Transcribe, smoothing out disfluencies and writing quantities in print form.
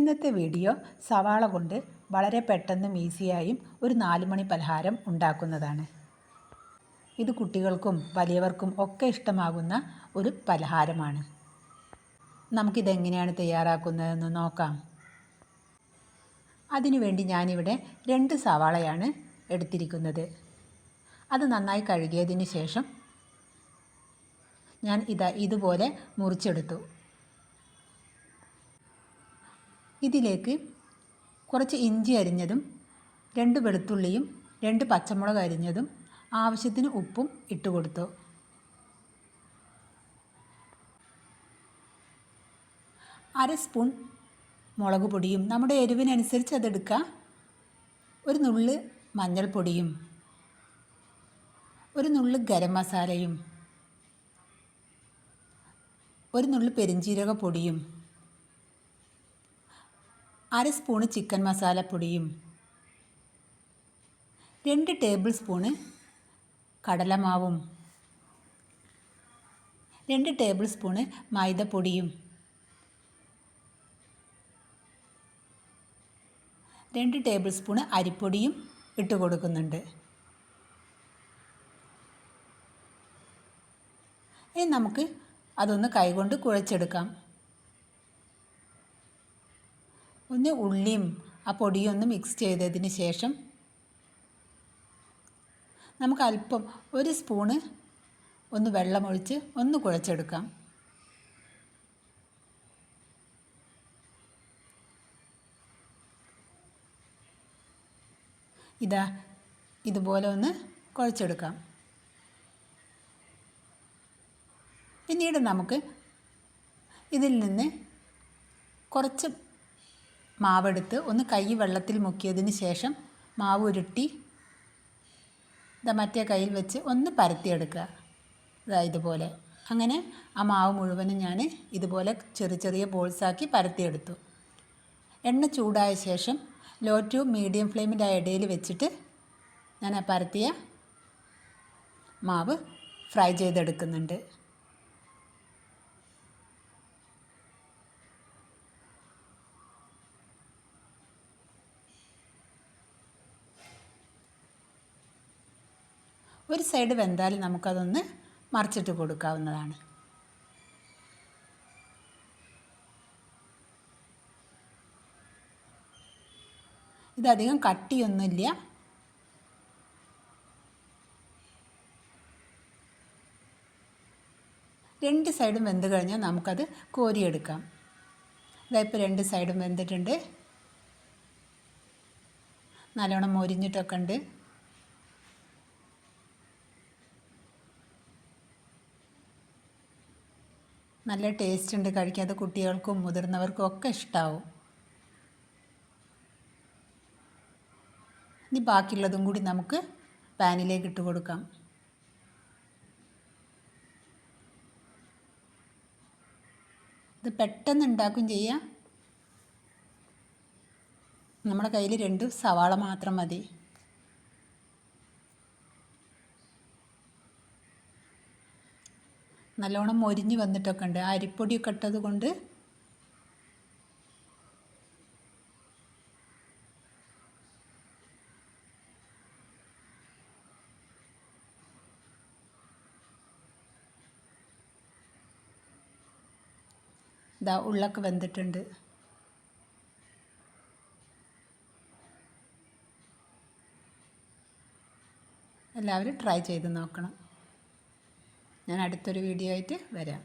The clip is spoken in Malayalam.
ഇന്നത്തെ വീഡിയോ സവാള കൊണ്ട് വളരെ പെട്ടെന്നും ഈസിയായും ഒരു 4 മണി പലഹാരം ഉണ്ടാക്കുന്നതാണ്. ഇത് കുട്ടികൾക്കും വലിയവർക്കും ഒക്കെ ഇഷ്ടമാകുന്ന ഒരു പലഹാരമാണ്. നമുക്കിതെങ്ങനെയാണ് തയ്യാറാക്കുന്നതെന്ന് നോക്കാം. അതിനുവേണ്ടി ഞാനിവിടെ 2 സവാളയാണ് എടുത്തിരിക്കുന്നത്. അത് നന്നായി കഴുകിയതിന് ശേഷം ഞാൻ ഇതുപോലെ മുറിച്ചെടുത്തു. ഇതിലേക്ക് കുറച്ച് ഇഞ്ചി അരിഞ്ഞതും 2 വെളുത്തുള്ളിയും 2 പച്ചമുളക് അരിഞ്ഞതും ആവശ്യത്തിന് ഉപ്പും ഇട്ട് കൊടുത്തു. അര സ്പൂൺ മുളക് പൊടിയും നമ്മുടെ എരിവിനനുസരിച്ച് അതെടുക്കുക. ഒരു നുള്ള് മഞ്ഞൾപ്പൊടിയും ഒരു നുള്ള് ഗരം മസാലയും ഒരു നുള്ള് പെരിഞ്ജീരക പൊടിയും അര സ്പൂണ് ചിക്കൻ മസാലപ്പൊടിയും 2 ടേബിൾ സ്പൂണ് കടലമാവും 2 ടേബിൾ സ്പൂണ് മൈദപ്പൊടിയും 2 ടേബിൾ സ്പൂണ് അരിപ്പൊടിയും ഇട്ട് കൊടുക്കുന്നുണ്ട്. ഇനി നമുക്ക് അതൊന്ന് കൈകൊണ്ട് കുഴച്ചെടുക്കാം. ഒന്ന് ഉള്ളിയും ആ പൊടിയും ഒന്ന് മിക്സ് ചെയ്തതിന് ശേഷം നമുക്ക് അല്പം 1 സ്പൂണ് ഒന്ന് വെള്ളമൊഴിച്ച് ഒന്ന് കുഴച്ചെടുക്കാം. ഇതുപോലെ ഒന്ന് കുഴച്ചെടുക്കാം. പിന്നീട് നമുക്ക് ഇതിൽ നിന്ന് കുറച്ച് മാവെടുത്ത് ഒന്ന് കൈ വെള്ളത്തിൽ മുക്കിയതിന് ശേഷം മാവ് ഉരുട്ടി മറ്റേ കയ്യിൽ വെച്ച് ഒന്ന് പരത്തിയെടുക്കുക. ഇതുപോലെ. അങ്ങനെ ആ മാവ് മുഴുവനും ഞാൻ ഇതുപോലെ ചെറിയ ബോൾസാക്കി പരത്തിയെടുത്തു. എണ്ണ ചൂടായ ശേഷം ലോ ടു മീഡിയം ഫ്ലെയിമിൻ്റെ ഇടയിൽ വെച്ചിട്ട് ഞാൻ ആ പരത്തിയ മാവ് ഫ്രൈ ചെയ്തെടുക്കുന്നുണ്ട്. ഒരു സൈഡ് വെന്താൽ നമുക്കതൊന്ന് മറിച്ചിട്ട് കൊടുക്കാവുന്നതാണ്. ഇതധികം കട്ടിയൊന്നുമില്ല. രണ്ട് സൈഡും വെന്ത് കഴിഞ്ഞാൽ നമുക്കത് കോരിയെടുക്കാം. ഇപ്പോൾ 2 സൈഡും വെന്തിട്ടുണ്ട്. നല്ലോണം മൊരിഞ്ഞിട്ടൊക്കെ ഉണ്ട്. നല്ല ടേസ്റ്റ് ഉണ്ട്. കഴിക്കാതെ കുട്ടികൾക്കും മുതിർന്നവർക്കും ഒക്കെ ഇഷ്ടമാവും. ഇനി ബാക്കിയുള്ളതും കൂടി നമുക്ക് പാനിലേക്ക് ഇട്ട് കൊടുക്കാം. ഇത് പെട്ടെന്ന് ഉണ്ടാക്കുകയും ചെയ്യാം. നമ്മുടെ കയ്യിൽ 2 സവാള മാത്രം മതി. നല്ലോണം മൊരിഞ്ഞ് വന്നിട്ടൊക്കെ ഉണ്ട്. അരിപ്പൊടിയൊക്കെ ഇട്ടത് കൊണ്ട് ഉള്ളൊക്കെ വെന്തിട്ടുണ്ട്. എല്ലാവരും ട്രൈ ചെയ്ത് നോക്കണം. ഞാൻ അടുത്തൊരു വീഡിയോ ആയിട്ട് വരാം.